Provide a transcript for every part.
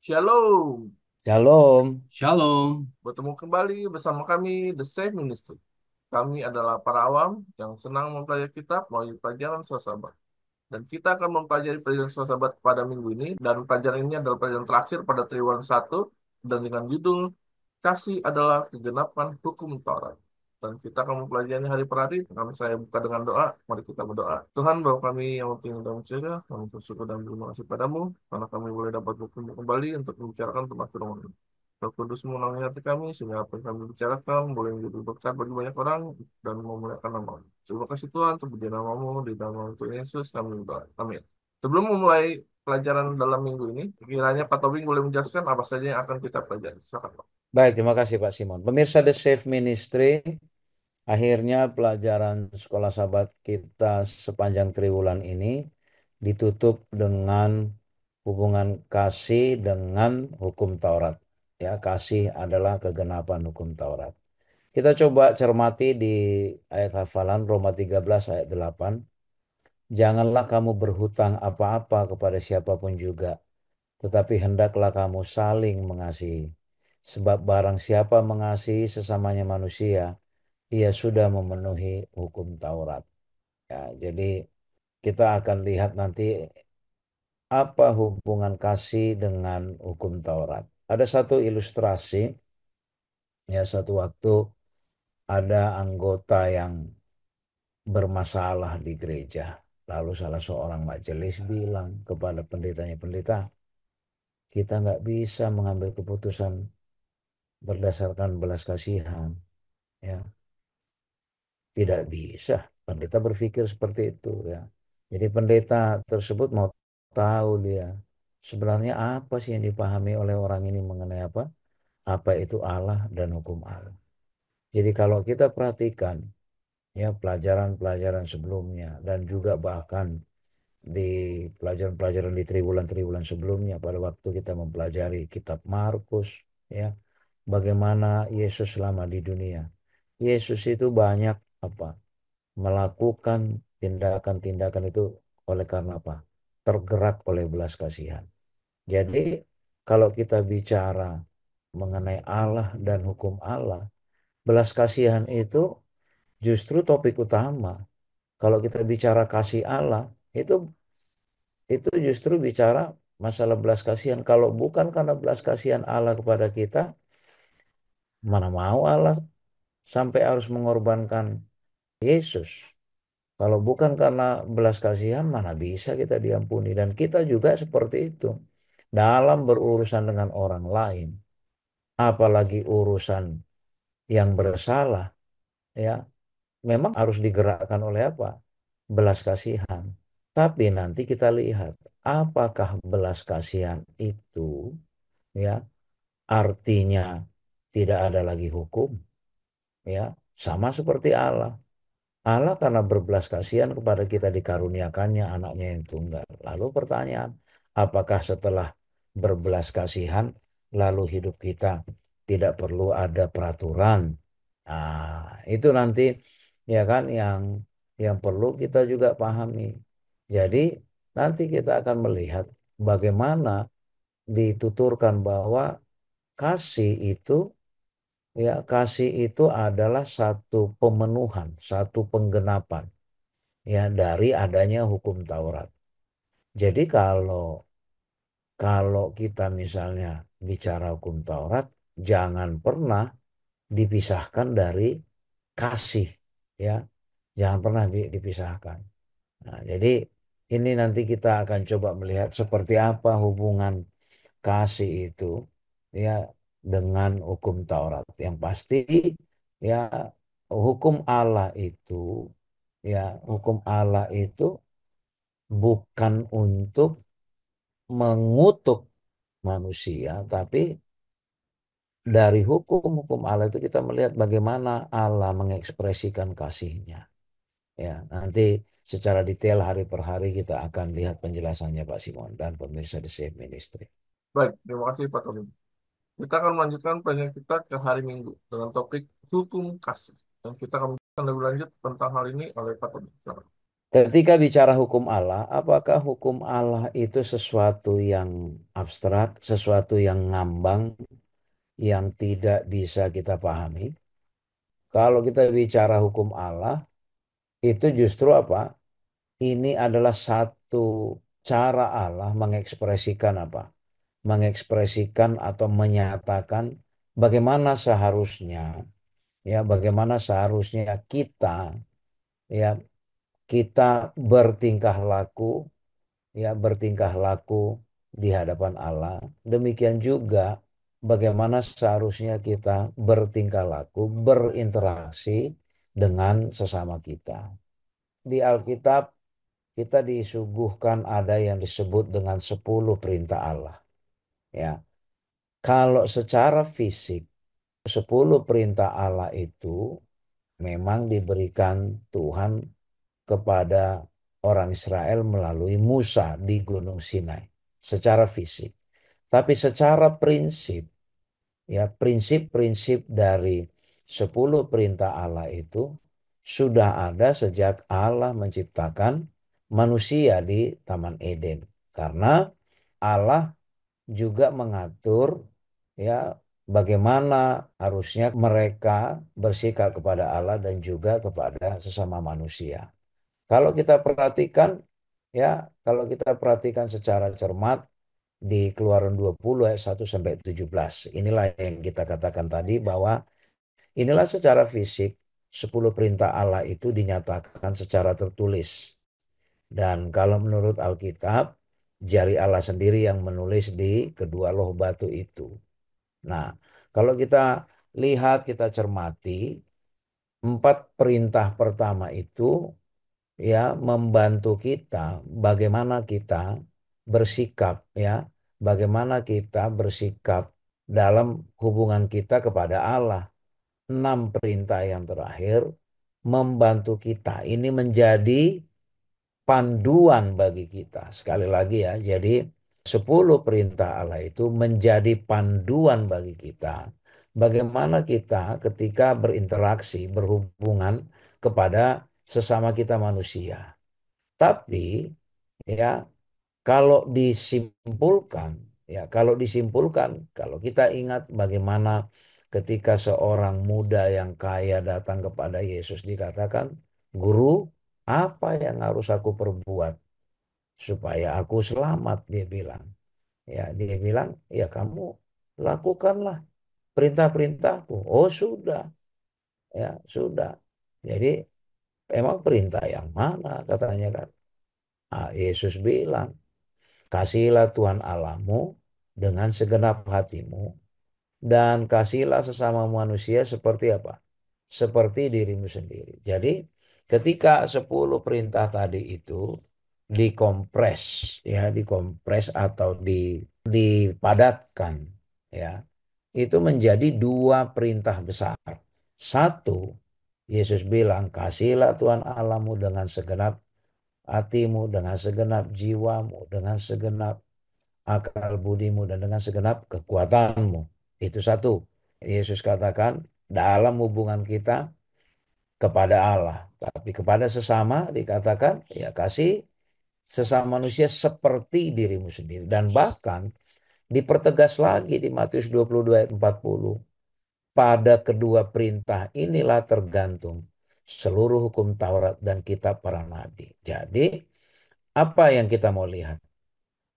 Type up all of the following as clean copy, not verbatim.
Shalom, Shalom. Shalom. bertemu kembali bersama kami The Save Ministry. Kami adalah para awam yang senang mempelajari kitab melalui pelajaran sahabat. Dan kita akan mempelajari pelajaran sahabat pada minggu ini. Dan pelajaran ini adalah pelajaran terakhir pada triwulan 1 dan dengan judul Kasih adalah kegenapan hukum Taurat. Dan kita akan mempelajari hari per hari. Kami saya buka dengan doa. Mari kita berdoa. Tuhan, Bapa kami yang tinggal dalam surga, kami bersyukur dan berterima kasih padamu karena kami boleh dapat berkumpul kembali untuk membicarakan tentang firman. Roh Kudus menolongi hati kami sehingga apa yang kami bicarakan boleh menjadi berkat bagi banyak orang dan memuliakan nama. Terima kasih Tuhan untuk puji namamu di dalam nama Tuhan Yesus kami berdoa. Amin. Sebelum memulai pelajaran dalam minggu ini, kiranya Pak Tobing boleh menjelaskan apa saja yang akan kita pelajari. Silakan Pak. Baik, terima kasih Pak Simon. Pemirsa The Safe Ministry, akhirnya pelajaran sekolah sahabat kita sepanjang triwulan ini ditutup dengan hubungan kasih dengan hukum Taurat. Ya, kasih adalah kegenapan hukum Taurat. Kita coba cermati di ayat hafalan Roma 13 ayat 8. Janganlah kamu berhutang apa-apa kepada siapapun juga, tetapi hendaklah kamu saling mengasihi. Sebab barang siapa mengasihi sesamanya manusia, ia sudah memenuhi hukum Taurat. Ya, jadi kita akan lihat nanti apa hubungan kasih dengan hukum Taurat. Ada satu ilustrasi, ya satu waktu ada anggota yang bermasalah di gereja. Lalu salah seorang majelis bilang kepada pendetanya, pendeta, kita nggak bisa mengambil keputusan berdasarkan belas kasihan. Ya, tidak bisa. Pendeta berpikir seperti itu ya. Jadi pendeta tersebut mau tahu dia sebenarnya apa sih yang dipahami oleh orang ini mengenai apa? Apa itu Allah dan hukum Allah. Jadi kalau kita perhatikan ya pelajaran-pelajaran sebelumnya dan juga bahkan di pelajaran-pelajaran di triwulan-triwulan sebelumnya pada waktu kita mempelajari kitab Markus ya, bagaimana Yesus selama di dunia. Yesus itu banyak apa? Melakukan tindakan-tindakan itu oleh karena apa? Tergerak oleh belas kasihan. Jadi kalau kita bicara mengenai Allah dan hukum Allah, belas kasihan itu justru topik utama. Kalau kita bicara kasih Allah, itu itu justru bicara masalah belas kasihan. Kalau bukan karena belas kasihan Allah kepada kita, mana mau Allah sampai harus mengorbankan Yesus. Kalau bukan karena belas kasihan, mana bisa kita diampuni. Dan kita juga seperti itu. Dalam berurusan dengan orang lain, apalagi urusan yang bersalah, ya memang harus digerakkan oleh apa? Belas kasihan. Tapi nanti kita lihat, apakah belas kasihan itu ya artinya tidak ada lagi hukum, ya sama seperti Allah. Allah karena berbelas kasihan kepada kita dikaruniakannya anaknya yang tunggal. Lalu pertanyaan, apakah setelah berbelas kasihan lalu hidup kita tidak perlu ada peraturan? Nah, itu nanti ya kan yang perlu kita juga pahami. Jadi nanti kita akan melihat bagaimana dituturkan bahwa kasih itu kasih itu adalah satu pemenuhan, satu penggenapan ya dari adanya hukum Taurat. Jadi kalau kita misalnya bicara hukum Taurat, jangan pernah dipisahkan dari kasih ya. Jangan pernah dipisahkan. Nah, jadi ini nanti kita akan coba melihat seperti apa hubungan kasih itu ya dengan hukum Taurat. Yang pasti ya hukum Allah itu ya hukum Allah itu bukan untuk mengutuk manusia, tapi dari hukum-hukum Allah itu kita melihat bagaimana Allah mengekspresikan kasihnya. Ya, nanti secara detail hari per hari kita akan lihat penjelasannya Pak Simon dan pemirsa The Save Ministry. Baik, terima kasih Pak Tobing. Kita akan melanjutkan pelajaran kita ke hari Minggu dengan topik hukum kasih. Dan kita akan lebih lanjut tentang hal ini oleh Pak Tobing. Silakan. Ketika bicara hukum Allah, apakah hukum Allah itu sesuatu yang abstrak, sesuatu yang ngambang, yang tidak bisa kita pahami? Kalau kita bicara hukum Allah, itu justru apa? Ini adalah satu cara Allah mengekspresikan apa? Mengekspresikan atau menyatakan bagaimana seharusnya, ya, bagaimana seharusnya kita, ya, kita bertingkah laku, ya, bertingkah laku di hadapan Allah. Demikian juga bagaimana seharusnya kita bertingkah laku, berinteraksi dengan sesama kita. Di Alkitab kita disuguhkan ada yang disebut dengan 10 perintah Allah. Ya, kalau secara fisik 10 perintah Allah itu memang diberikan Tuhan kepada orang Israel melalui Musa di Gunung Sinai secara fisik. Tapi secara prinsip, ya, prinsip-prinsip dari 10 perintah Allah itu sudah ada sejak Allah menciptakan manusia di Taman Eden. Karena Allah juga mengatur, ya, bagaimana harusnya mereka bersikap kepada Allah dan juga kepada sesama manusia. Kalau kita perhatikan, ya, kalau kita perhatikan secara cermat di Keluaran 20 ayat 1 sampai 17. Inilah yang kita katakan tadi bahwa inilah secara fisik 10 perintah Allah itu dinyatakan secara tertulis. Dan kalau menurut Alkitab, jari Allah sendiri yang menulis di kedua loh batu itu. Nah, kalau kita lihat, kita cermati, 4 perintah pertama itu, ya, membantu kita bagaimana kita bersikap, ya, bagaimana kita bersikap dalam hubungan kita kepada Allah. 6 perintah yang terakhir membantu kita ini menjadi panduan bagi kita. Sekali lagi, ya, jadi 10 perintah Allah itu menjadi panduan bagi kita. Bagaimana kita ketika berinteraksi, berhubungan kepada sesama kita manusia. Tapi, ya, kalau disimpulkan, ya, kalau kita ingat bagaimana ketika seorang muda yang kaya datang kepada Yesus dikatakan, "Guru, apa yang harus aku perbuat supaya aku selamat?" Dia bilang. Ya, dia bilang, "Ya, kamu lakukanlah perintah-perintahku." Oh, sudah. Ya, sudah. Jadi, emang perintah yang mana katanya kan? Yesus bilang, "Kasihilah Tuhan Allahmu dengan segenap hatimu, dan kasihlah sesama manusia seperti apa? Seperti dirimu sendiri." Jadi ketika 10 perintah tadi itu dikompres, ya, dikompres atau dipadatkan, ya, itu menjadi 2 perintah besar. Satu, Yesus bilang, "Kasihlah Tuhan Allahmu dengan segenap hatimu, dengan segenap jiwamu, dengan segenap akal budimu, dan dengan segenap kekuatanmu." Itu satu. Yesus katakan dalam hubungan kita kepada Allah. Tapi kepada sesama dikatakan, ya, kasih sesama manusia seperti dirimu sendiri. Dan bahkan dipertegas lagi di Matius 22 ayat 40. Pada kedua perintah inilah tergantung seluruh hukum Taurat dan kitab para nabi. Jadi, apa yang kita mau lihat?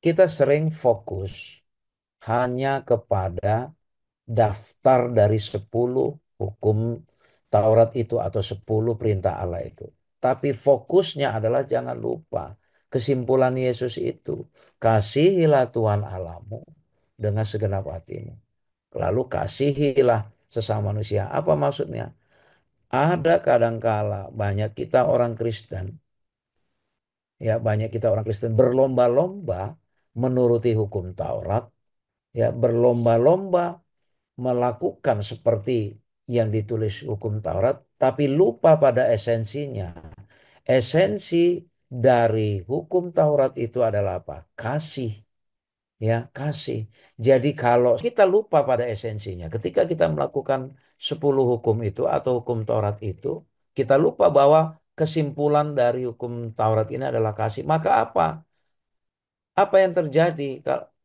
Kita sering fokus hanya kepada daftar dari 10 hukum Taurat itu atau 10 perintah Allah itu. Tapi fokusnya adalah jangan lupa kesimpulan Yesus itu. Kasihilah Tuhan Allahmu dengan segenap hatimu. Lalu kasihilah sesama manusia. Apa maksudnya? Ada kadangkala banyak kita orang Kristen, ya, banyak kita orang Kristen berlomba-lomba menuruti hukum Taurat, ya, berlomba-lomba melakukan seperti yang ditulis hukum Taurat, tapi lupa pada esensinya. Esensi dari hukum Taurat itu adalah apa? Kasih. Ya, kasih. Jadi kalau kita lupa pada esensinya, ketika kita melakukan 10 hukum itu atau hukum Taurat itu, kita lupa bahwa kesimpulan dari hukum Taurat ini adalah kasih, maka apa? Apa yang terjadi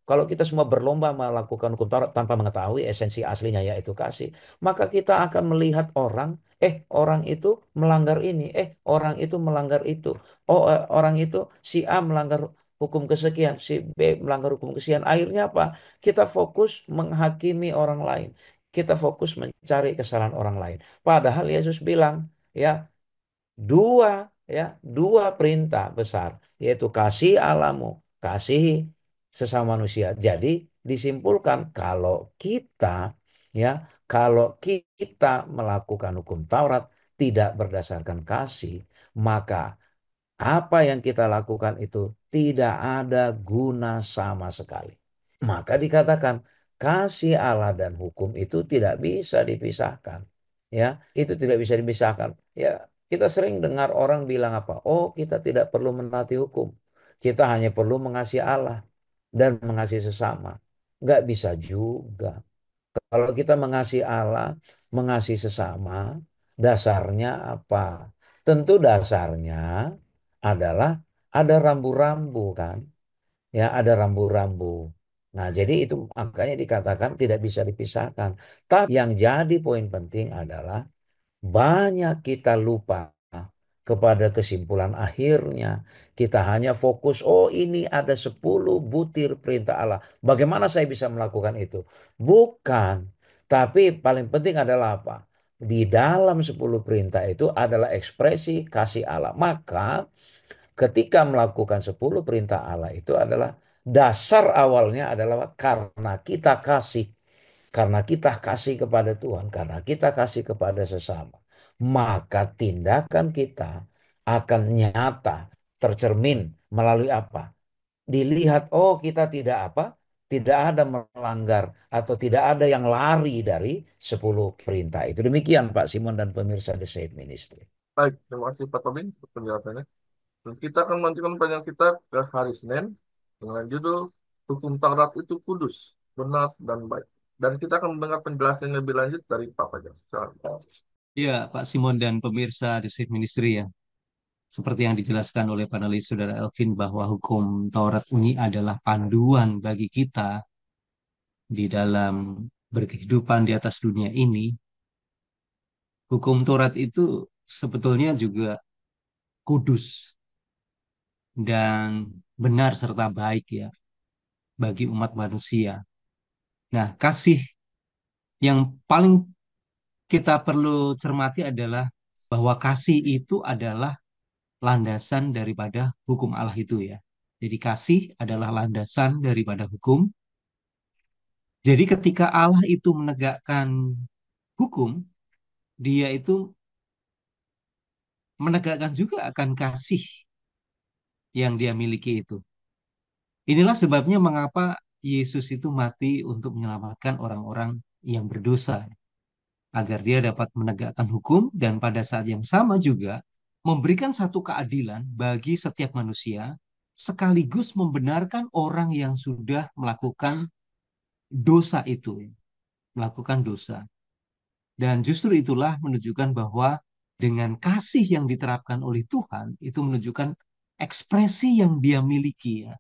kalau kita semua berlomba melakukan hukum Taurat tanpa mengetahui esensi aslinya yaitu kasih, maka kita akan melihat orang itu melanggar ini, orang itu melanggar itu. Orang itu si A melanggar hukum kesekian, si B melanggar hukum kesekian. Akhirnya apa? Kita fokus menghakimi orang lain. Kita fokus mencari kesalahan orang lain. Padahal Yesus bilang, ya, dua ya dua perintah besar yaitu kasih Allahmu, kasih sesama manusia. Jadi disimpulkan kita ya kalau kita melakukan hukum Taurat tidak berdasarkan kasih, maka apa yang kita lakukan itu tidak ada guna sama sekali. Maka dikatakan kasih Allah dan hukum itu tidak bisa dipisahkan. Ya, itu tidak bisa dipisahkan. Ya, kita sering dengar orang bilang apa? Oh, kita tidak perlu menaati hukum. Kita hanya perlu mengasihi Allah dan mengasihi sesama. Nggak bisa juga. Kalau kita mengasihi Allah, mengasihi sesama, dasarnya apa? Tentu dasarnya adalah ada rambu-rambu kan? Ya, ada rambu-rambu. Nah, jadi itu makanya dikatakan tidak bisa dipisahkan. Tapi yang jadi poin penting adalah banyak kita lupa kepada kesimpulan akhirnya. Kita hanya fokus, oh ini ada 10 butir perintah Allah. Bagaimana saya bisa melakukan itu? Bukan. Tapi paling penting adalah apa? Di dalam 10 perintah itu adalah ekspresi kasih Allah. Maka ketika melakukan 10 perintah Allah itu adalah dasar awalnya adalah karena kita kasih. Karena kita kasih kepada Tuhan, karena kita kasih kepada sesama, maka tindakan kita akan nyata, tercermin melalui apa? Dilihat, oh kita tidak apa? Tidak ada melanggar atau tidak ada yang lari dari 10 perintah itu. Demikian Pak Simon dan pemirsa The Safe Ministry. Baik, terima kasih Pak Tobing untuk penjelasannya. Dan kita akan melanjutkan pelajaran kita ke hari Senin dengan judul Hukum Taurat itu kudus, benar, dan baik. Dan kita akan mendengar penjelasan yang lebih lanjut dari Pak Fajar. Silakan. Ya, Pak Simon dan pemirsa di Safe Ministry ya. Seperti yang dijelaskan oleh panelis Saudara Elvin bahwa hukum Taurat ini adalah panduan bagi kita di dalam berkehidupan di atas dunia ini. Hukum Taurat itu sebetulnya juga kudus dan benar serta baik ya bagi umat manusia. Nah, kasih yang paling kita perlu cermati adalah bahwa kasih itu adalah landasan daripada hukum Allah itu ya. Jadi kasih adalah landasan daripada hukum. Jadi ketika Allah itu menegakkan hukum, dia itu menegakkan juga akan kasih yang dia miliki itu. Inilah sebabnya mengapa Yesus itu mati untuk menyelamatkan orang-orang yang berdosa, agar dia dapat menegakkan hukum dan pada saat yang sama juga memberikan satu keadilan bagi setiap manusia, sekaligus membenarkan orang yang sudah melakukan dosa itu, melakukan dosa. Dan justru itulah menunjukkan bahwa dengan kasih yang diterapkan oleh Tuhan, itu menunjukkan ekspresi yang dia miliki ya.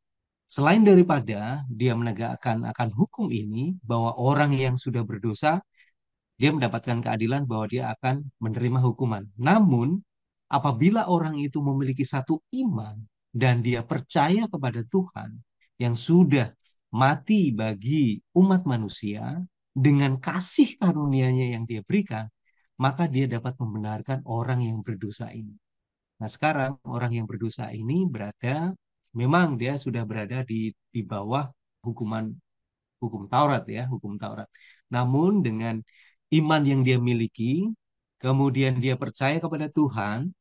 Selain daripada dia menegakkan akan hukum ini, bahwa orang yang sudah berdosa dia mendapatkan keadilan bahwa dia akan menerima hukuman. Namun, apabila orang itu memiliki satu iman dan dia percaya kepada Tuhan yang sudah mati bagi umat manusia dengan kasih karunia-Nya yang dia berikan, maka dia dapat membenarkan orang yang berdosa ini. Nah, sekarang orang yang berdosa ini memang dia sudah berada di bawah hukuman hukum Taurat ya, hukum Taurat. Namun dengan iman yang dia miliki, kemudian dia percaya kepada Tuhan,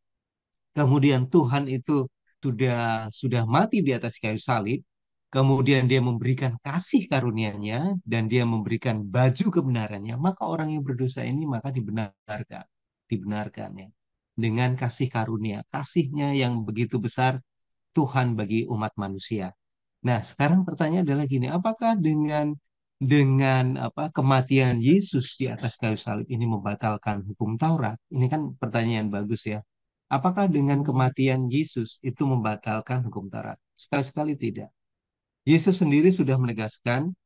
kemudian Tuhan itu sudah mati di atas kayu salib, kemudian dia memberikan kasih karunia-Nya dan dia memberikan baju kebenarannya, maka orang yang berdosa ini maka dibenarkan ya dengan kasih karunia, kasihnya yang begitu besar Tuhan bagi umat manusia. Nah, sekarang pertanyaan adalah gini, apakah dengan apa kematian Yesus di atas kayu salib ini membatalkan hukum Taurat? Ini kan pertanyaan bagus ya. Apakah dengan kematian Yesus itu membatalkan hukum Taurat? Sekali-sekali tidak. Yesus sendiri sudah menegaskan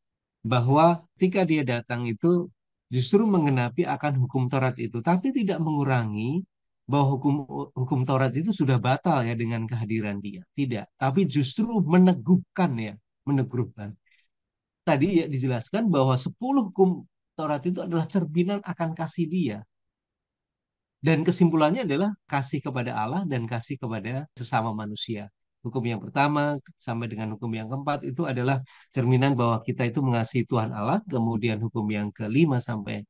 bahwa ketika dia datang itu justru menggenapi akan hukum Taurat itu, tapi tidak mengurangi bahwa hukum hukum Taurat itu sudah batal ya dengan kehadiran dia. Tidak, tapi justru meneguhkan ya, meneguhkan. Tadi ya dijelaskan bahwa 10 hukum Taurat itu adalah cerminan akan kasih dia. Dan kesimpulannya adalah kasih kepada Allah dan kasih kepada sesama manusia. Hukum yang pertama sampai dengan hukum yang keempat itu adalah cerminan bahwa kita itu mengasihi Tuhan Allah. Kemudian hukum yang kelima sampai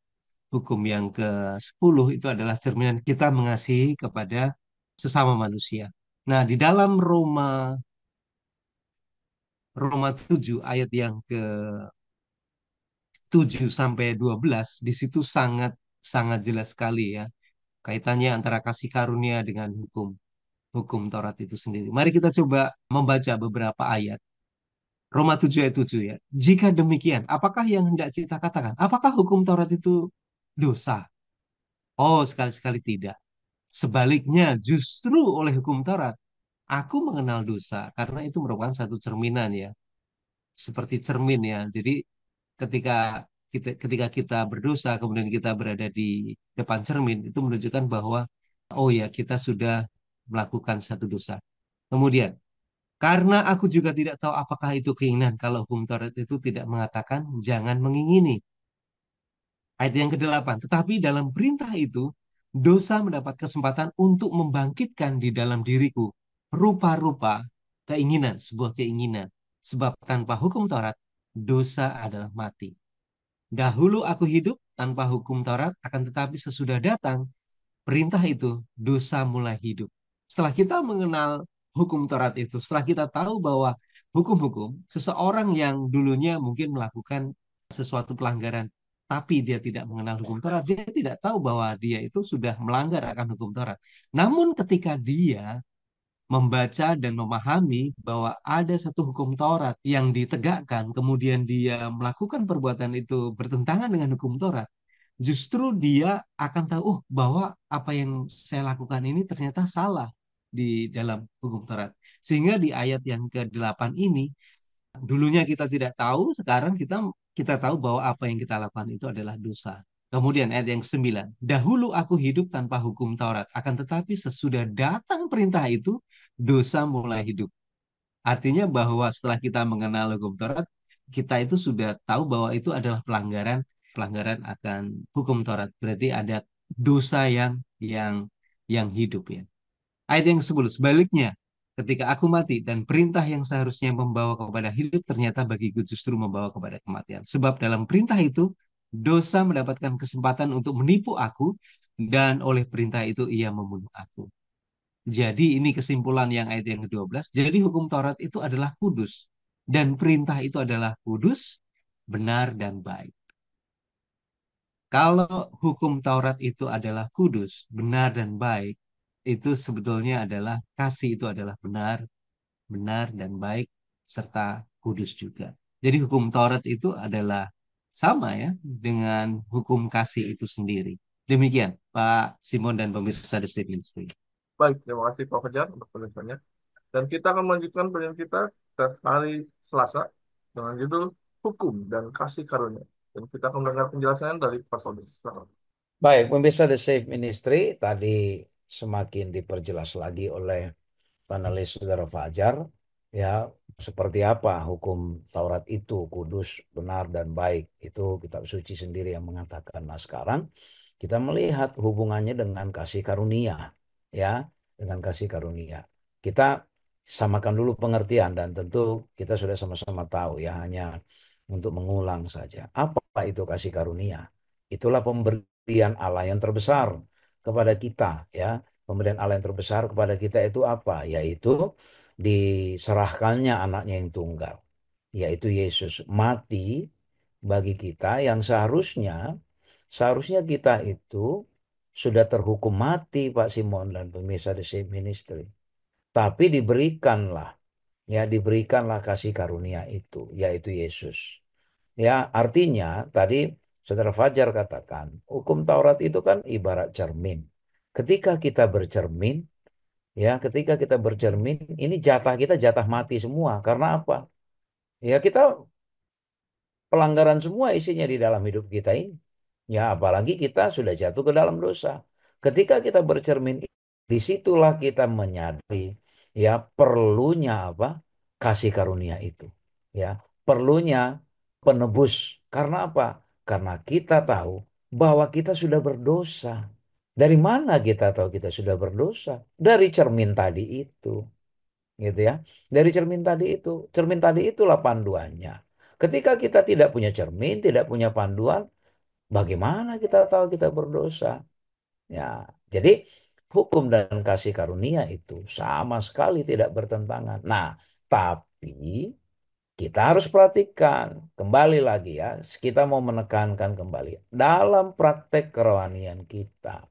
hukum yang ke-10 itu adalah cerminan kita mengasihi kepada sesama manusia. Nah, di dalam Roma 7 ayat yang ke-7 sampai 12 di situ sangat sangat jelas sekali ya kaitannya antara kasih karunia dengan hukum Taurat itu sendiri. Mari kita coba membaca beberapa ayat. Roma 7 ayat 7 ya. Jika demikian, apakah yang hendak kita katakan? Apakah hukum Taurat itu dosa? Oh, sekali-sekali tidak. Sebaliknya, justru oleh hukum Taurat, aku mengenal dosa karena itu merupakan satu cerminan ya. Seperti cermin ya. Jadi ketika kita berdosa, kemudian kita berada di depan cermin, itu menunjukkan bahwa oh ya, kita sudah melakukan satu dosa. Kemudian, karena aku juga tidak tahu apakah itu keinginan kalau hukum Taurat itu tidak mengatakan jangan mengingini. Ayat yang ke-8. Tetapi dalam perintah itu, dosa mendapat kesempatan untuk membangkitkan di dalam diriku rupa-rupa keinginan, sebuah keinginan. Sebab tanpa hukum Taurat, dosa adalah mati. Dahulu aku hidup tanpa hukum Taurat, akan tetapi sesudah datang perintah itu, dosa mulai hidup. Setelah kita mengenal hukum Taurat itu, setelah kita tahu bahwa hukum-hukum, seseorang yang dulunya mungkin melakukan sesuatu pelanggaran, tapi dia tidak mengenal hukum Taurat, dia tidak tahu bahwa dia itu sudah melanggar akan hukum Taurat. Namun ketika dia membaca dan memahami bahwa ada satu hukum Taurat yang ditegakkan, kemudian dia melakukan perbuatan itu bertentangan dengan hukum Taurat, justru dia akan tahu, oh, bahwa apa yang saya lakukan ini ternyata salah di dalam hukum Taurat. Sehingga di ayat yang ke-8 ini, dulunya kita tidak tahu, sekarang kita tahu bahwa apa yang kita lakukan itu adalah dosa. Kemudian ayat yang ke-9, dahulu aku hidup tanpa hukum Taurat, akan tetapi sesudah datang perintah itu, dosa mulai hidup. Artinya bahwa setelah kita mengenal hukum Taurat, kita itu sudah tahu bahwa itu adalah pelanggaran pelanggaran akan hukum Taurat. Berarti ada dosa yang hidup ya. Ayat yang ke-10, sebaliknya, ketika aku mati dan perintah yang seharusnya membawa kepada hidup ternyata bagiku justru membawa kepada kematian. Sebab dalam perintah itu, dosa mendapatkan kesempatan untuk menipu aku dan oleh perintah itu ia membunuh aku. Jadi ini kesimpulan yang ayat yang ke-12. Jadi hukum Taurat itu adalah kudus. Dan perintah itu adalah kudus, benar, dan baik. Kalau hukum Taurat itu adalah kudus, benar, dan baik, itu sebetulnya adalah kasih itu adalah benar, benar, dan baik, serta kudus juga. Jadi hukum Taurat itu adalah sama ya dengan hukum kasih itu sendiri. Demikian Pak Simon dan pemirsa The State Ministry. Baik, terima kasih Pak Fajar untuk penjelasannya. Dan kita akan melanjutkan perjalanan kita ke hari Selasa dengan judul Hukum dan Kasih Karunia. Dan kita akan mendengar penjelasannya dari Pastor Desis. Baik, pemirsa The Safe Ministry tadi semakin diperjelas lagi oleh panelis Saudara Fajar, ya seperti apa hukum Taurat itu kudus, benar dan baik. Itu kitab suci sendiri yang mengatakan. Nah, sekarang kita melihat hubungannya dengan kasih karunia, ya, dengan kasih karunia. Kita samakan dulu pengertian dan tentu kita sudah sama-sama tahu ya, hanya untuk mengulang saja. Apa itu kasih karunia? Itulah pemberian Allah yang terbesar kepada kita, ya. Pemberian Allah yang terbesar kepada kita itu apa? Yaitu diserahkannya anaknya yang tunggal, yaitu Yesus mati bagi kita yang seharusnya kita itu sudah terhukum mati, Pak Simon dan pemirsa The Same Ministry. Tapi diberikanlah kasih karunia itu, yaitu Yesus. Ya, artinya tadi Saudara Fajar katakan, hukum Taurat itu kan ibarat cermin. Ketika kita bercermin, Ya, ketika kita bercermin, ini jatah kita jatah mati semua. Karena apa? Ya, kita pelanggaran semua isinya di dalam hidup kita ini. Ya, apalagi kita sudah jatuh ke dalam dosa. Ketika kita bercermin, disitulah kita menyadari ya perlunya apa? Kasih karunia itu. Ya, perlunya penebus. Karena apa? Karena kita tahu bahwa kita sudah berdosa. Dari mana kita tahu kita sudah berdosa? Dari cermin tadi itu, gitu ya. Dari cermin tadi itu, cermin tadi itulah panduannya. Ketika kita tidak punya cermin, tidak punya panduan, bagaimana kita tahu kita berdosa? Ya, jadi hukum dan kasih karunia itu sama sekali tidak bertentangan. Nah, tapi kita harus perhatikan kembali lagi ya, kita mau menekankan kembali dalam praktek kerohanian kita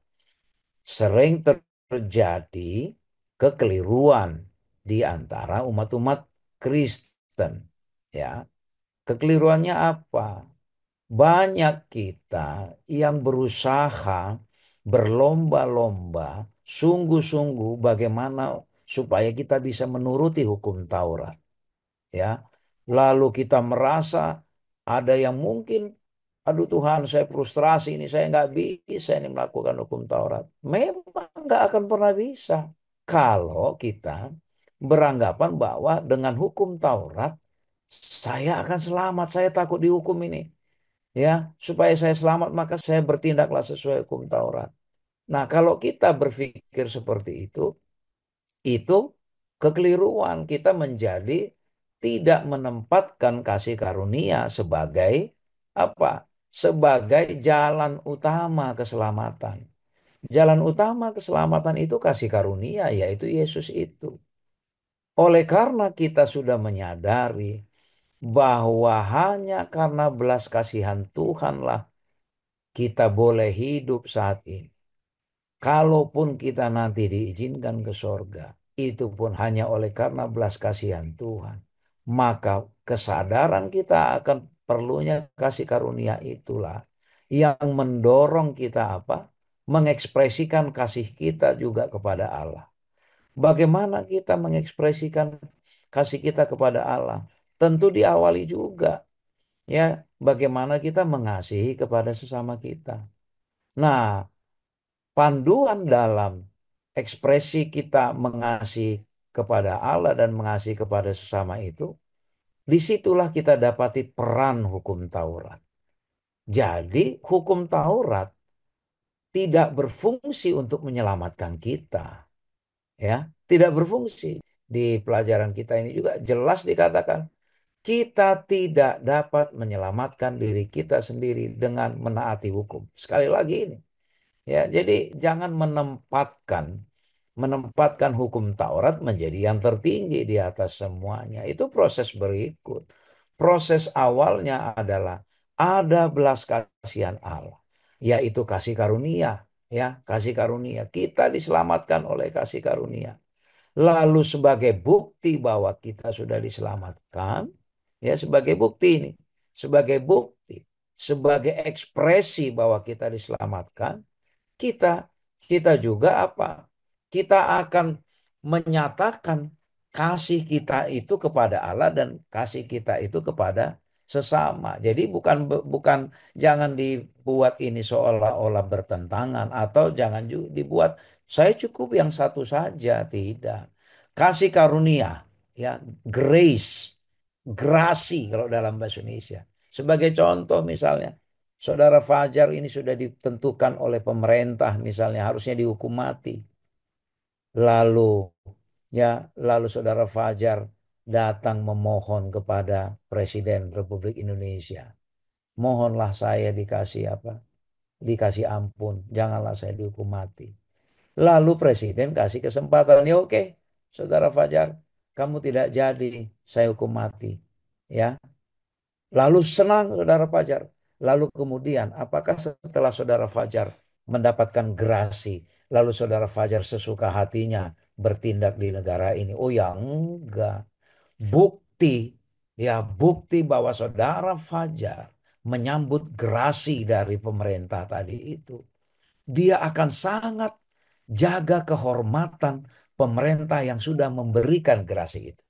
sering terjadi kekeliruan di antara umat-umat Kristen. Ya, kekeliruannya apa? Banyak kita yang berusaha berlomba-lomba, sungguh-sungguh bagaimana supaya kita bisa menuruti hukum Taurat. Ya, lalu kita merasa ada yang mungkin, aduh Tuhan, saya frustrasi ini, saya nggak bisa ini melakukan hukum Taurat. Memang nggak akan pernah bisa kalau kita beranggapan bahwa dengan hukum Taurat saya akan selamat, saya takut dihukum ini. Ya, supaya saya selamat maka saya bertindaklah sesuai hukum Taurat. Nah, kalau kita berpikir seperti itu kekeliruan. Kita menjadi tidak menempatkan kasih karunia sebagai apa? Sebagai jalan utama keselamatan. Jalan utama keselamatan itu kasih karunia, yaitu Yesus itu. Oleh karena kita sudah menyadari bahwa hanya karena belas kasihan Tuhanlah kita boleh hidup saat ini. Kalaupun kita nanti diizinkan ke sorga, itu pun hanya oleh karena belas kasihan Tuhan. Maka kesadaran kita akan perlunya kasih karunia itulah yang mendorong kita apa? Mengekspresikan kasih kita juga kepada Allah. Bagaimana kita mengekspresikan kasih kita kepada Allah? Tentu diawali juga ya bagaimana kita mengasihi kepada sesama kita. Nah, panduan dalam ekspresi kita mengasihi kepada Allah dan mengasihi kepada sesama itu, disitulah kita dapati peran hukum Taurat. Jadi hukum Taurat tidak berfungsi untuk menyelamatkan kita, ya, tidak berfungsi. Di pelajaran kita ini juga jelas dikatakan kita tidak dapat menyelamatkan diri kita sendiri dengan menaati hukum. Sekali lagi ini. Ya, jadi jangan menempatkan hukum Taurat menjadi yang tertinggi di atas semuanya. Itu proses berikut. Proses awalnya adalah ada belas kasihan Allah, yaitu kasih karunia, ya, kasih karunia. Kita diselamatkan oleh kasih karunia. Lalu sebagai bukti bahwa kita sudah diselamatkan, ya sebagai bukti ini, sebagai bukti, sebagai ekspresi bahwa kita diselamatkan, kita kita juga apa? Kita akan menyatakan kasih kita itu kepada Allah dan kasih kita itu kepada sesama. Jadi bukan jangan dibuat ini seolah-olah bertentangan atau jangan juga dibuat saya cukup yang satu saja, tidak. Kasih karunia, ya, grace, grasi kalau dalam bahasa Indonesia. Sebagai contoh misalnya Saudara Fajar ini sudah ditentukan oleh pemerintah misalnya harusnya dihukum mati. Lalu ya, lalu Saudara Fajar datang memohon kepada Presiden Republik Indonesia. Mohonlah saya dikasih apa? Dikasih ampun, janganlah saya dihukum mati. Lalu Presiden kasih kesempatan, ya oke, Saudara Fajar, kamu tidak jadi saya hukum mati. Ya, lalu senang Saudara Fajar. Lalu kemudian apakah setelah Saudara Fajar mendapatkan gerasi, lalu Saudara Fajar sesuka hatinya bertindak di negara ini? Oh ya enggak. Bukti, ya bukti bahwa Saudara Fajar menyambut gerasi dari pemerintah tadi itu. Dia akan sangat jaga kehormatan pemerintah yang sudah memberikan gerasi itu.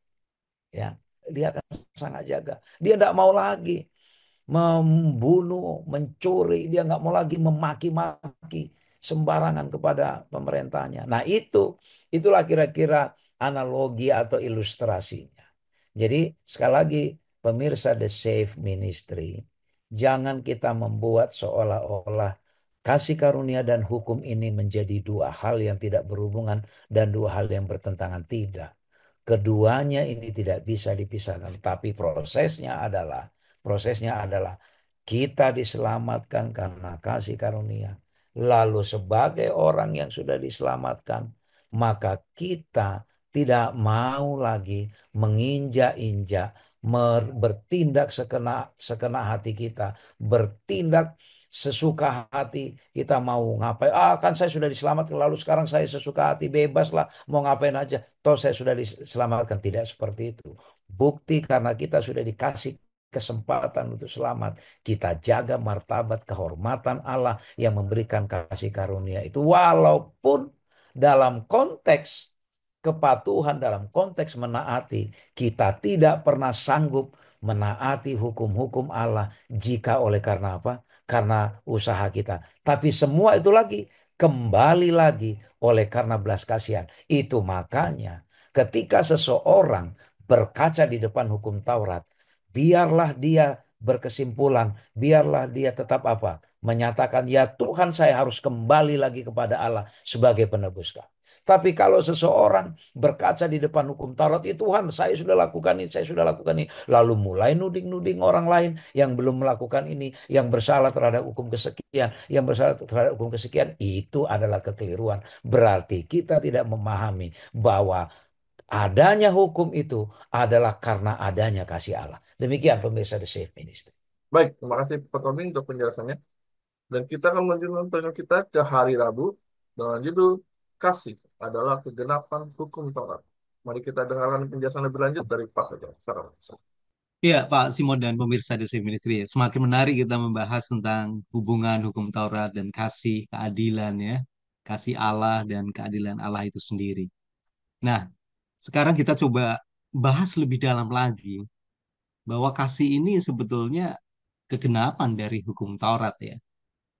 Ya, dia akan sangat jaga. Dia tidak mau lagi membunuh, mencuri, dia nggak mau lagi memaki-maki sembarangan kepada pemerintahnya. Nah, itulah kira-kira analogi atau ilustrasinya. Jadi sekali lagi pemirsa The Safe Ministry, jangan kita membuat seolah-olah kasih karunia dan hukum ini menjadi dua hal yang tidak berhubungan dan dua hal yang bertentangan. Tidak. Keduanya ini tidak bisa dipisahkan. Tapi prosesnya adalah kita diselamatkan karena kasih karunia. Lalu sebagai orang yang sudah diselamatkan, maka kita tidak mau lagi menginjak-injak, bertindak sekena hati kita, bertindak sesuka hati. Kita mau ngapain? Kan saya sudah diselamatkan, lalu sekarang saya sesuka hati, bebas lah mau ngapain aja. Toh saya sudah diselamatkan. Tidak seperti itu. Bukti karena kita sudah dikasih kesempatan untuk selamat, kita jaga martabat kehormatan Allah yang memberikan kasih karunia itu, walaupun dalam konteks kepatuhan, dalam konteks menaati, kita tidak pernah sanggup menaati hukum-hukum Allah jika oleh karena apa? Karena usaha kita. Tapi semua itu lagi kembali lagi oleh karena belas kasihan. Itu makanya ketika seseorang berkaca di depan hukum Taurat, biarlah dia berkesimpulan, biarlah dia tetap apa? Menyatakan, ya Tuhan, saya harus kembali lagi kepada Allah sebagai penebus kami. Tapi kalau seseorang berkaca di depan hukum Taurat, ya Tuhan, saya sudah lakukan ini, saya sudah lakukan ini. Lalu mulai nuding-nuding orang lain yang belum melakukan ini, yang bersalah terhadap hukum kesekian, yang bersalah terhadap hukum kesekian, itu adalah kekeliruan. Berarti kita tidak memahami bahwa adanya hukum itu adalah karena adanya kasih Allah. Demikian pemirsa The Safe Ministry. Baik, terima kasih Pak Tommy untuk penjelasannya. Dan kita akan melanjutkan tema kita ke hari Rabu dengan judul Kasih adalah kegenapan hukum Taurat. Mari kita dengarkan penjelasan lebih lanjut dari Pak Tejo. Iya, Pak Simon dan pemirsa The Safe Ministry. Semakin menarik kita membahas tentang hubungan hukum Taurat dan kasih, keadilan ya. Kasih Allah dan keadilan Allah itu sendiri. Nah, sekarang kita coba bahas lebih dalam lagi bahwa kasih ini sebetulnya kegenapan dari hukum Taurat ya.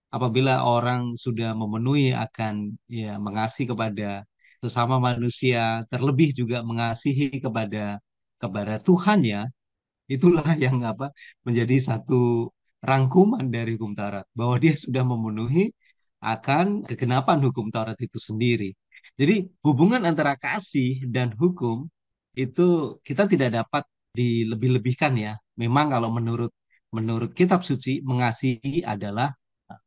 Apabila orang sudah memenuhi akan ya mengasihi kepada sesama manusia, terlebih juga mengasihi kepada Tuhan ya, itulah yang apa menjadi satu rangkuman dari hukum Taurat bahwa dia sudah memenuhi akan kegenapan hukum Taurat itu sendiri. Jadi hubungan antara kasih dan hukum itu kita tidak dapat dilebih-lebihkan ya. Memang kalau menurut menurut kitab suci mengasihi adalah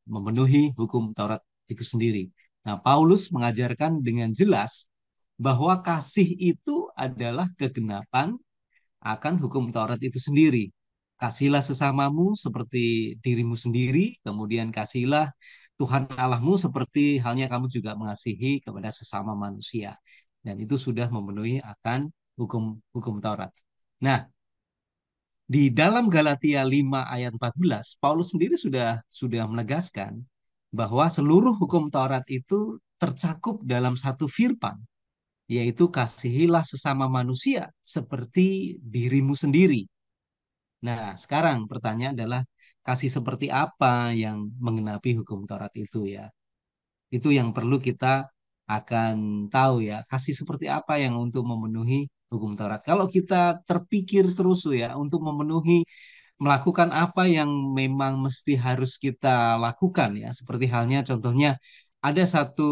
memenuhi hukum Taurat itu sendiri. Nah, Paulus mengajarkan dengan jelas bahwa kasih itu adalah kegenapan akan hukum Taurat itu sendiri. Kasihlah sesamamu seperti dirimu sendiri, kemudian kasihlah Tuhan Allahmu seperti halnya kamu juga mengasihi kepada sesama manusia. Dan itu sudah memenuhi akan hukum Taurat. Nah, di dalam Galatia 5 ayat 14, Paulus sendiri sudah menegaskan bahwa seluruh hukum Taurat itu tercakup dalam satu firman, yaitu kasihilah sesama manusia seperti dirimu sendiri. Nah, sekarang pertanyaan adalah kasih seperti apa yang mengenapi hukum Taurat itu ya? Itu yang perlu kita akan tahu ya, kasih seperti apa yang untuk memenuhi hukum Taurat. Kalau kita terpikir terus ya untuk memenuhi melakukan apa yang memang mesti harus kita lakukan ya, seperti halnya contohnya ada satu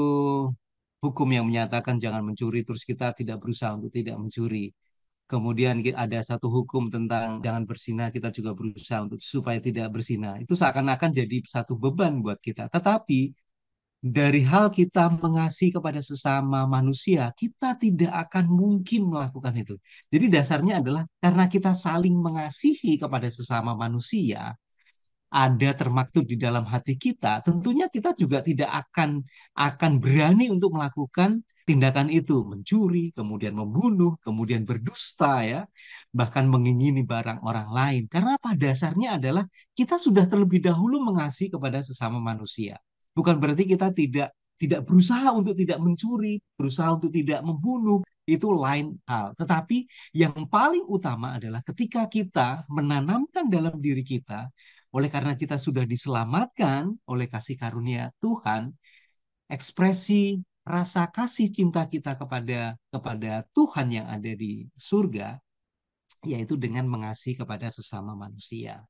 hukum yang menyatakan jangan mencuri terus kita tidak berusaha untuk tidak mencuri. Kemudian ada satu hukum tentang jangan berzina, kita juga berusaha untuk supaya tidak berzina. Itu seakan-akan jadi satu beban buat kita. Tetapi dari hal kita mengasihi kepada sesama manusia, kita tidak akan mungkin melakukan itu. Jadi dasarnya adalah karena kita saling mengasihi kepada sesama manusia, ada termaktub di dalam hati kita, tentunya kita juga tidak akan berani untuk melakukan tindakan itu, mencuri, kemudian membunuh, kemudian berdusta ya, bahkan mengingini barang orang lain. Karena pada dasarnya adalah kita sudah terlebih dahulu mengasihi kepada sesama manusia. Bukan berarti kita tidak tidak berusaha untuk tidak mencuri, berusaha untuk tidak membunuh, itu lain hal. Tetapi yang paling utama adalah ketika kita menanamkan dalam diri kita, oleh karena kita sudah diselamatkan oleh kasih karunia Tuhan, ekspresi rasa kasih cinta kita kepada kepada Tuhan yang ada di surga, yaitu dengan mengasihi kepada sesama manusia.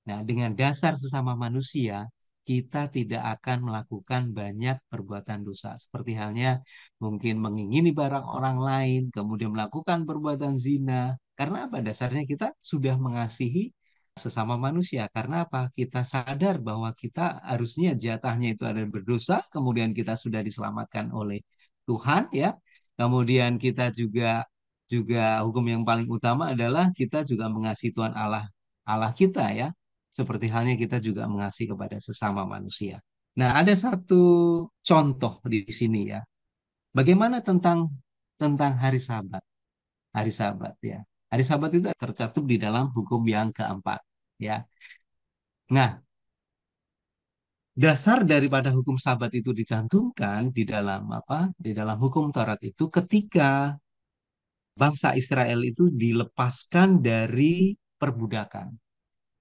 Nah, dengan dasar sesama manusia, kita tidak akan melakukan banyak perbuatan dosa. Seperti halnya mungkin mengingini barang orang lain, kemudian melakukan perbuatan zina. Karena apa? Dasarnya kita sudah mengasihi sesama manusia. Karena apa? Kita sadar bahwa kita harusnya jatahnya itu ada berdosa, kemudian kita sudah diselamatkan oleh Tuhan, ya. Kemudian kita juga juga hukum yang paling utama adalah kita juga mengasihi Tuhan Allah Allah kita, ya, seperti halnya kita juga mengasihi kepada sesama manusia. Nah, ada satu contoh di sini, ya. Bagaimana tentang tentang hari Sabat? Hari Sabat, ya. Hari Sabat itu tercantum di dalam hukum yang keempat, ya. Nah, dasar daripada hukum Sabat itu dicantumkan di dalam apa? Di dalam hukum Taurat itu ketika bangsa Israel itu dilepaskan dari perbudakan.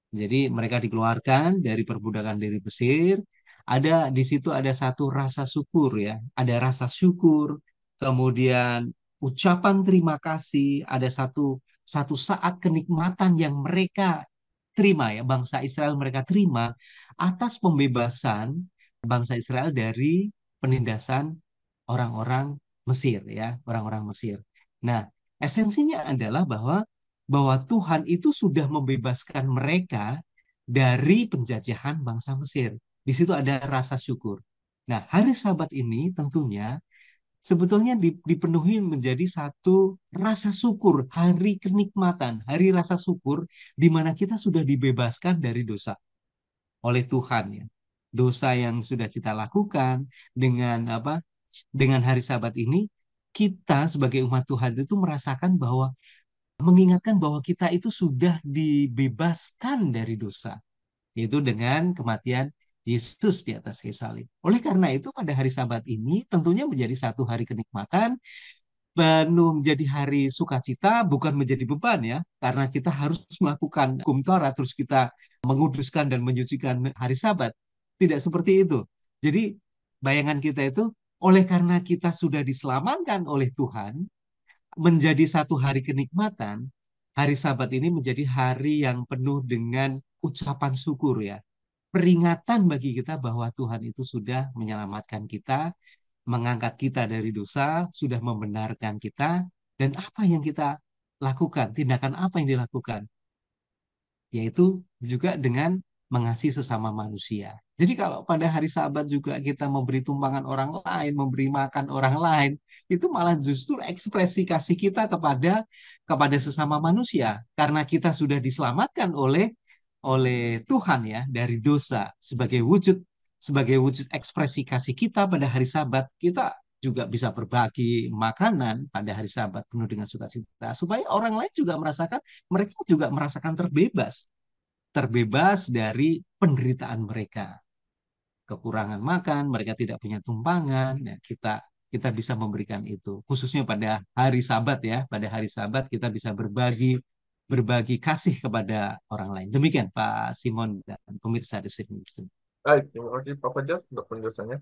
Jadi mereka dikeluarkan dari perbudakan dari Mesir. Ada di situ ada satu rasa syukur, ya. Ada rasa syukur, kemudian ucapan terima kasih, ada satu satu saat kenikmatan yang mereka terima, ya, bangsa Israel mereka terima atas pembebasan bangsa Israel dari penindasan orang-orang Mesir, ya, orang-orang Mesir. Nah, esensinya adalah bahwa Tuhan itu sudah membebaskan mereka dari penjajahan bangsa Mesir. Di situ ada rasa syukur. Nah, hari Sabat ini tentunya sebetulnya dipenuhi menjadi satu rasa syukur, hari kenikmatan, hari rasa syukur di mana kita sudah dibebaskan dari dosa oleh Tuhan, ya. Dosa yang sudah kita lakukan dengan apa? Dengan hari Sabat ini kita sebagai umat Tuhan itu merasakan bahwa mengingatkan bahwa kita itu sudah dibebaskan dari dosa, yaitu dengan kematian Yesus di atas kayu salib. Oleh karena itu, pada hari Sabat ini tentunya menjadi satu hari kenikmatan, penuh menjadi hari sukacita, bukan menjadi beban, ya, karena kita harus melakukan hukum Taurat, terus kita menguduskan dan menyucikan hari Sabat. Tidak seperti itu. Jadi bayangan kita itu, oleh karena kita sudah diselamatkan oleh Tuhan, menjadi satu hari kenikmatan, hari Sabat ini menjadi hari yang penuh dengan ucapan syukur, ya. Peringatan bagi kita bahwa Tuhan itu sudah menyelamatkan kita, mengangkat kita dari dosa, sudah membenarkan kita, dan apa yang kita lakukan, tindakan apa yang dilakukan, yaitu juga dengan mengasihi sesama manusia. Jadi kalau pada hari Sabat juga kita memberi tumpangan orang lain, memberi makan orang lain, itu malah justru ekspresi kasih kita kepada sesama manusia, karena kita sudah diselamatkan oleh oleh Tuhan, ya, dari dosa. Sebagai wujud ekspresi kasih kita pada hari Sabat, kita juga bisa berbagi makanan pada hari Sabat penuh dengan sukacita supaya orang lain juga merasakan, mereka juga merasakan terbebas dari penderitaan mereka, kekurangan makan, mereka tidak punya tumpangan, ya, kita bisa memberikan itu. Khususnya pada hari Sabat, ya, pada hari Sabat kita bisa berbagi berbagi kasih kepada orang lain. Demikian Pak Simon dan pemirsa The Safe Ministry. Baik, terima kasih Pak Fajar untuk penjelasannya.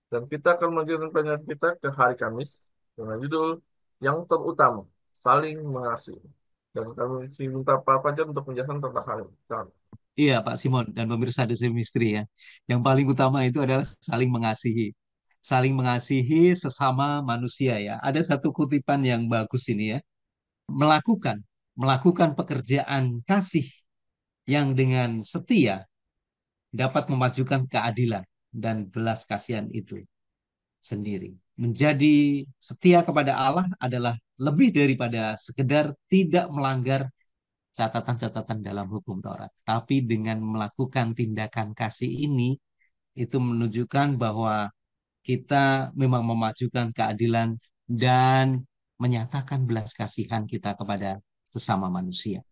Dan kita akan melanjutkan pelajaran kita ke hari Kamis dengan judul yang terutama, saling mengasihi. Dan kami minta Pak Fajar untuk penjelasan tentang hal ini. Silakan. Iya Pak Simon dan pemirsa The Safe Ministry, ya. Yang paling utama itu adalah saling mengasihi. Saling mengasihi sesama manusia, ya. Ada satu kutipan yang bagus ini, ya. Melakukan melakukan pekerjaan kasih yang dengan setia dapat memajukan keadilan dan belas kasihan itu sendiri. Menjadi setia kepada Allah adalah lebih daripada sekedar tidak melanggar catatan-catatan dalam hukum Taurat. Tapi dengan melakukan tindakan kasih ini, itu menunjukkan bahwa kita memang memajukan keadilan dan menyatakan belas kasihan kita kepada sesama manusia.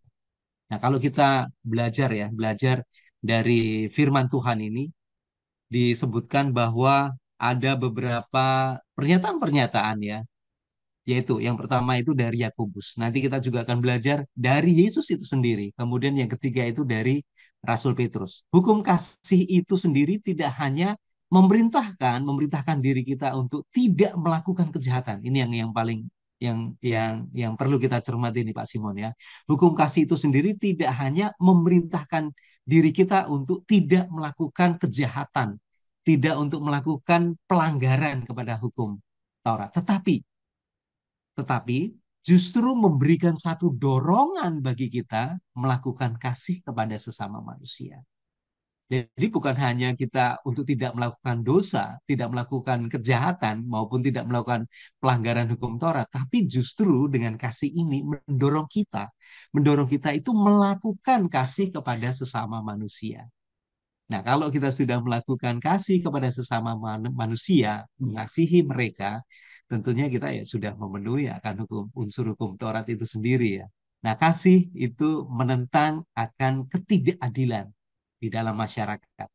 Nah, kalau kita belajar, ya, belajar dari firman Tuhan ini, disebutkan bahwa ada beberapa pernyataan-pernyataan ya, yaitu yang pertama itu dari Yakobus. Nanti kita juga akan belajar dari Yesus itu sendiri. Kemudian yang ketiga itu dari Rasul Petrus. Hukum kasih itu sendiri tidak hanya memerintahkan diri kita untuk tidak melakukan kejahatan. Ini yang paling yang perlu kita cermati nih Pak Simon ya. Hukum kasih itu sendiri tidak hanya memerintahkan diri kita untuk tidak melakukan kejahatan, tidak untuk melakukan pelanggaran kepada hukum Taurat, tetapi justru memberikan satu dorongan bagi kita melakukan kasih kepada sesama manusia. Jadi bukan hanya kita untuk tidak melakukan dosa, tidak melakukan kejahatan, maupun tidak melakukan pelanggaran hukum Taurat, tapi justru dengan kasih ini mendorong kita itu melakukan kasih kepada sesama manusia. Nah, kalau kita sudah melakukan kasih kepada sesama manusia, mengasihi mereka, tentunya kita ya sudah memenuhi akan unsur hukum Taurat itu sendiri ya. Nah, kasih itu menentang akan ketidakadilan di dalam masyarakat,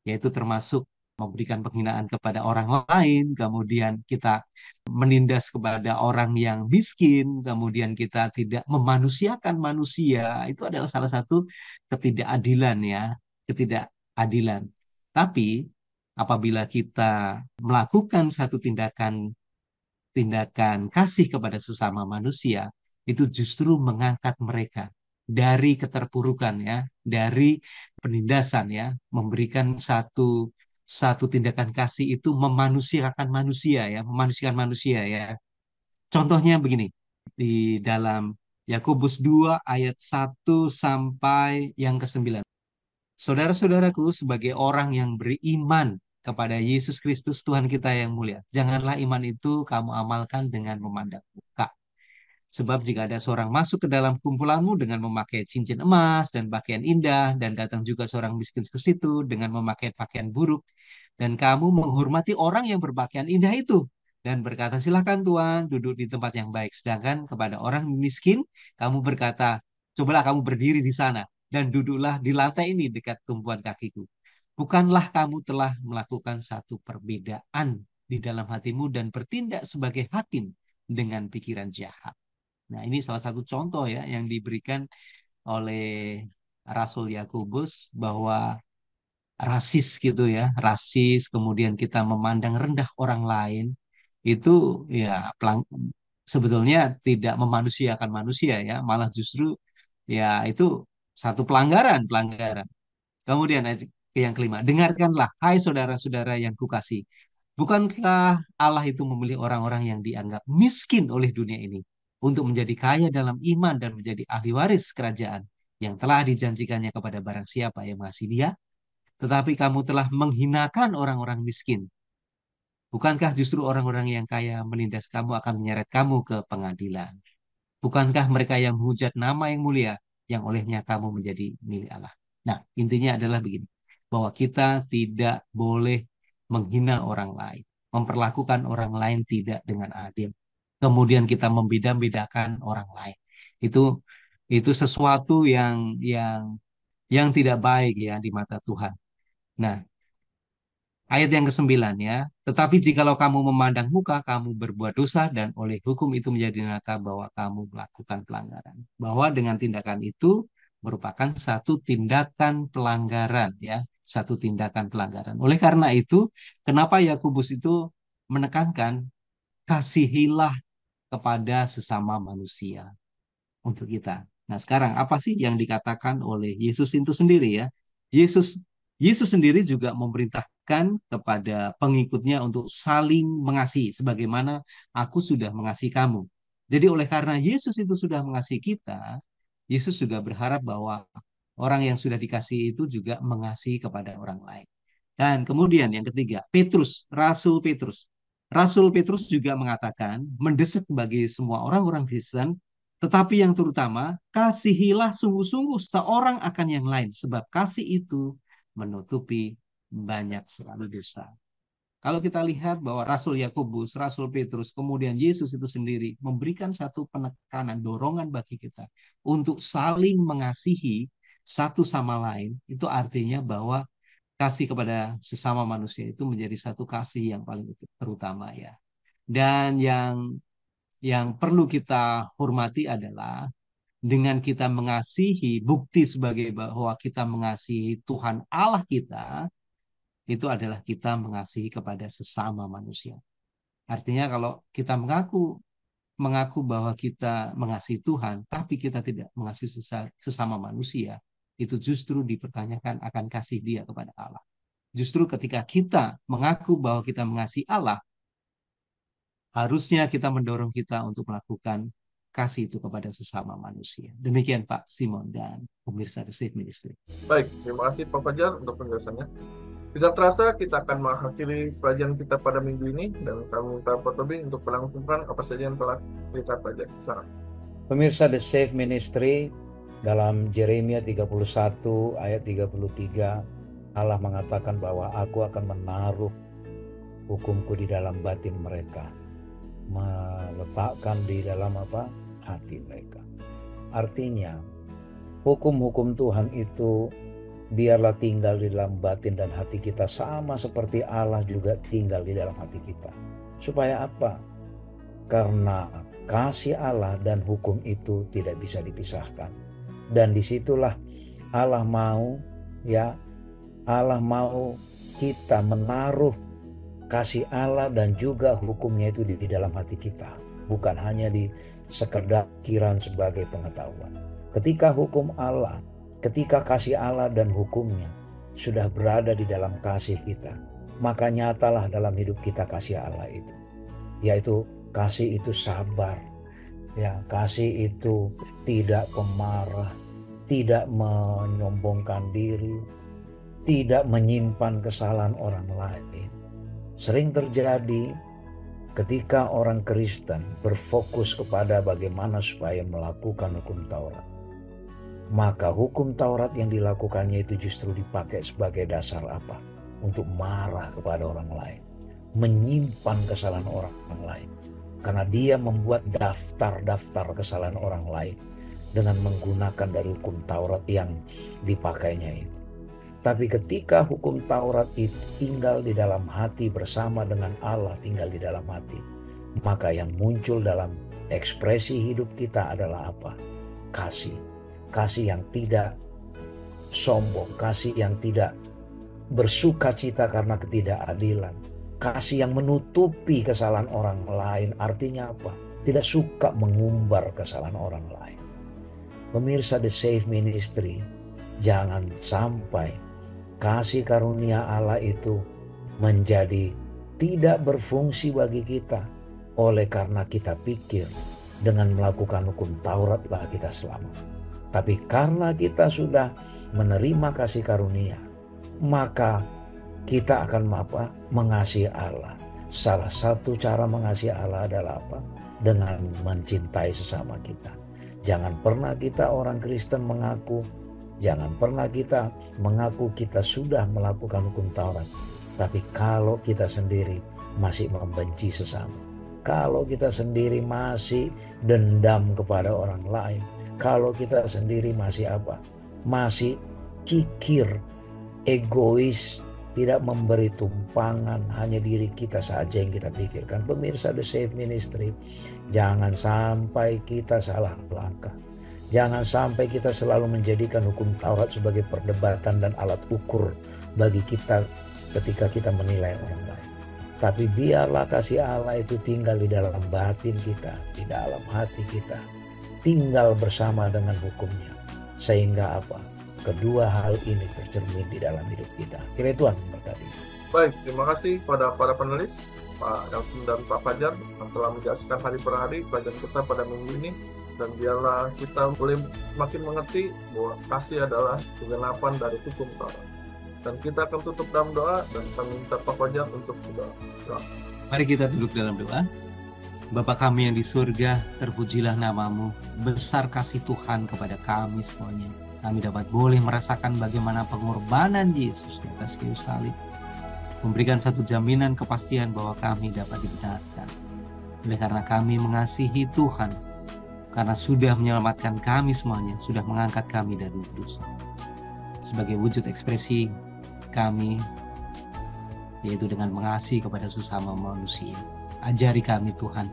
yaitu termasuk memberikan penghinaan kepada orang lain, kemudian kita menindas kepada orang yang miskin, kemudian kita tidak memanusiakan manusia, itu adalah salah satu ketidakadilan ya, ketidakadilan. Tapi apabila kita melakukan satu tindakan tindakan kasih kepada sesama manusia, itu justru mengangkat mereka dari keterpurukan ya, dari penindasan ya, memberikan satu satu tindakan kasih itu memanusiakan manusia ya. Contohnya begini, di dalam Yakobus 2 ayat 1 sampai yang ke-9. Saudara-saudaraku, sebagai orang yang beriman kepada Yesus Kristus Tuhan kita yang mulia, janganlah iman itu kamu amalkan dengan memandang muka. Sebab jika ada seorang masuk ke dalam kumpulanmu dengan memakai cincin emas dan pakaian indah, dan datang juga seorang miskin ke situ dengan memakai pakaian buruk, dan kamu menghormati orang yang berpakaian indah itu, dan berkata, silakan Tuhan, duduk di tempat yang baik. Sedangkan kepada orang miskin, kamu berkata, cobalah kamu berdiri di sana, dan duduklah di lantai ini dekat tumpuan kakiku. Bukanlah kamu telah melakukan satu perbedaan di dalam hatimu dan bertindak sebagai hakim dengan pikiran jahat. Nah, ini salah satu contoh ya yang diberikan oleh Rasul Yakobus bahwa rasis gitu ya, rasis kemudian kita memandang rendah orang lain itu ya sebetulnya tidak memanusiakan manusia ya, malah justru ya itu satu pelanggaran. Kemudian ayat yang kelima, dengarkanlah hai saudara-saudara yang kukasih. Bukankah Allah itu memilih orang-orang yang dianggap miskin oleh dunia ini untuk menjadi kaya dalam iman dan menjadi ahli waris kerajaan yang telah dijanjikannya kepada barang siapa yang mengasihi Dia? Tetapi kamu telah menghinakan orang-orang miskin. Bukankah justru orang-orang yang kaya menindas kamu akan menyeret kamu ke pengadilan? Bukankah mereka yang menghujat nama yang mulia yang olehnya kamu menjadi milik Allah? Nah, intinya adalah begini, bahwa kita tidak boleh menghina orang lain, memperlakukan orang lain tidak dengan adil. Kemudian kita membeda-bedakan orang lain. Itu itu sesuatu yang tidak baik ya di mata Tuhan. Nah, ayat yang ke-9 ya. Tetapi jikalau kamu memandang muka, kamu berbuat dosa dan oleh hukum itu menjadi nyata bahwa kamu melakukan pelanggaran. Bahwa dengan tindakan itu merupakan satu tindakan pelanggaran ya, satu tindakan pelanggaran. Oleh karena itu, kenapa Yakobus itu menekankan kasihilah kepada sesama manusia untuk kita. Nah, sekarang apa sih yang dikatakan oleh Yesus itu sendiri ya? Yesus Yesus sendiri juga memerintahkan kepada pengikutnya untuk saling mengasihi sebagaimana aku sudah mengasihi kamu. Jadi oleh karena Yesus itu sudah mengasihi kita, Yesus juga berharap bahwa orang yang sudah dikasihi itu juga mengasihi kepada orang lain. Dan kemudian yang ketiga, Rasul Petrus. Rasul Petrus juga mengatakan, mendesak bagi semua orang-orang Kristen, tetapi yang terutama, kasihilah sungguh-sungguh seorang akan yang lain, sebab kasih itu menutupi banyak sekali dosa. Kalau kita lihat bahwa Rasul Yakobus, Rasul Petrus, kemudian Yesus itu sendiri memberikan satu penekanan, dorongan bagi kita untuk saling mengasihi satu sama lain, itu artinya bahwa kasih kepada sesama manusia itu menjadi satu kasih yang paling terutama ya. Dan yang perlu kita hormati adalah dengan kita mengasihi, bukti sebagai bahwa kita mengasihi Tuhan Allah kita, itu adalah kita mengasihi kepada sesama manusia. Artinya kalau kita mengaku bahwa kita mengasihi Tuhan, tapi kita tidak mengasihi sesama manusia, itu justru dipertanyakan akan kasih dia kepada Allah. Justru ketika kita mengaku bahwa kita mengasihi Allah, harusnya kita mendorong kita untuk melakukan kasih itu kepada sesama manusia. Demikian Pak Simon dan pemirsa The Safe Ministry. Baik, terima kasih Pak Fajar untuk penjelasannya. Tidak terasa kita akan mengakhiri pelajaran kita pada minggu ini, dan kami minta Pak Tobi untuk melangsungkan apa saja yang telah kita pelajari. Silakan. Pemirsa The Safe Ministry, dalam Yeremia 31 ayat 33, Allah mengatakan bahwa aku akan menaruh hukumku di dalam batin mereka, meletakkan di dalam hati mereka. Artinya, hukum-hukum Tuhan itu biarlah tinggal di dalam batin dan hati kita, sama seperti Allah juga tinggal di dalam hati kita. Supaya apa? Karena kasih Allah dan hukum itu tidak bisa dipisahkan. Dan disitulah Allah mau kita menaruh kasih Allah dan juga hukumnya itu di dalam hati kita. Bukan hanya di sekedar pikiran sebagai pengetahuan. Ketika hukum Allah, ketika kasih Allah dan hukumnya sudah berada di dalam kasih kita, maka nyatalah dalam hidup kita kasih Allah itu. Yaitu kasih itu sabar, kasih itu tidak pemarah, tidak menyombongkan diri, tidak menyimpan kesalahan orang lain. Sering terjadi ketika orang Kristen berfokus kepada bagaimana supaya melakukan hukum Taurat, maka hukum Taurat yang dilakukannya itu justru dipakai sebagai dasar apa? Untuk marah kepada orang lain, menyimpan kesalahan orang lain. Karena dia membuat daftar-daftar kesalahan orang lain dengan menggunakan dari hukum Taurat yang dipakainya itu. Tapi ketika hukum Taurat itu tinggal di dalam hati bersama dengan Allah tinggal di dalam hati, maka yang muncul dalam ekspresi hidup kita adalah apa? Kasih. Kasih yang tidak sombong, kasih yang tidak bersuka cita karena ketidakadilan, kasih yang menutupi kesalahan orang lain. Artinya apa? Tidak suka mengumbar kesalahan orang lain. Pemirsa The Safe Ministry, jangan sampai kasih karunia Allah itu menjadi tidak berfungsi bagi kita oleh karena kita pikir dengan melakukan hukum Taurat lah kita selamat. Tapi karena kita sudah menerima kasih karunia, maka kita akan mengasihi Allah. Salah satu cara mengasihi Allah adalah apa? Dengan mencintai sesama kita. Jangan pernah kita orang Kristen jangan pernah kita mengaku kita sudah melakukan hukum Taurat. Tapi kalau kita sendiri masih membenci sesama, kalau kita sendiri masih dendam kepada orang lain, kalau kita sendiri masih masih kikir, egois, tidak memberi tumpangan, hanya diri kita saja yang kita pikirkan. Pemirsa The Safe Ministry, jangan sampai kita salah langkah. Jangan sampai kita selalu menjadikan hukum Taurat sebagai perdebatan dan alat ukur bagi kita ketika kita menilai orang lain. Tapi biarlah kasih Allah itu tinggal di dalam batin kita, di dalam hati kita. Tinggal bersama dengan hukumnya. Sehingga kedua hal ini tercermin di dalam hidup kita. Kiranya Tuhan memberkati. Baik, terima kasih pada para penulis, Pak Elson dan Pak Fajar, yang telah menjelaskan hari per hari pelajaran kita pada minggu ini. Dan biarlah kita boleh makin mengerti bahwa kasih adalah kegenapan dari hukum Taurat. Dan kita akan tutup dalam doa, dan kami minta Pak Fajar untuk berdoa. Mari kita duduk dalam doa. Bapa kami yang di surga, terpujilah namamu. Besar kasih Tuhan kepada kami semuanya. Kami dapat boleh merasakan bagaimana pengorbanan Yesus di atas kayu salib, memberikan satu jaminan kepastian bahwa kami dapat dibenarkan. Oleh karena kami mengasihi Tuhan, karena sudah menyelamatkan kami semuanya, sudah mengangkat kami dari dosa. Sebagai wujud ekspresi kami, yaitu dengan mengasihi kepada sesama manusia. Ajari kami Tuhan,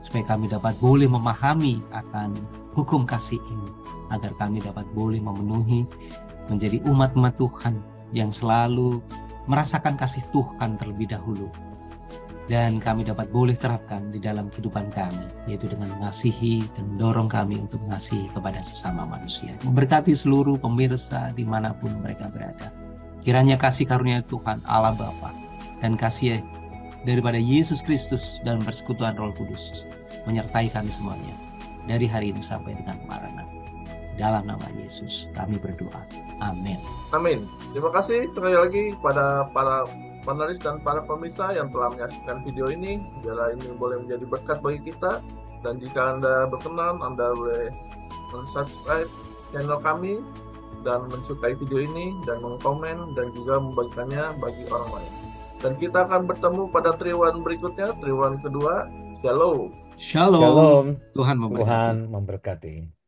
supaya kami dapat boleh memahami akan hukum kasih ini, agar kami dapat boleh memenuhi menjadi umat-umat Tuhan yang selalu merasakan kasih Tuhan terlebih dahulu, dan kami dapat boleh terapkan di dalam kehidupan kami, yaitu dengan mengasihi dan mendorong kami untuk mengasihi kepada sesama manusia. Memberkati seluruh pemirsa dimanapun mereka berada. Kiranya kasih karunia Tuhan Allah Bapa dan kasih daripada Yesus Kristus dan persekutuan Roh Kudus menyertai kami semuanya dari hari ini sampai dengan Maranatha. Dalam nama Yesus kami berdoa. Amin. Amin. Terima kasih sekali lagi kepada para panelis dan para pemirsa yang telah menyaksikan video ini. Biarlah ini boleh menjadi berkat bagi kita. Dan jika Anda berkenan, Anda boleh subscribe channel kami dan mensukai video ini dan mengkomen dan juga membagikannya bagi orang lain. Dan kita akan bertemu pada triwulan berikutnya, triwulan kedua. Shalom. Shalom. Shalom. Tuhan memberkati. Tuhan memberkati.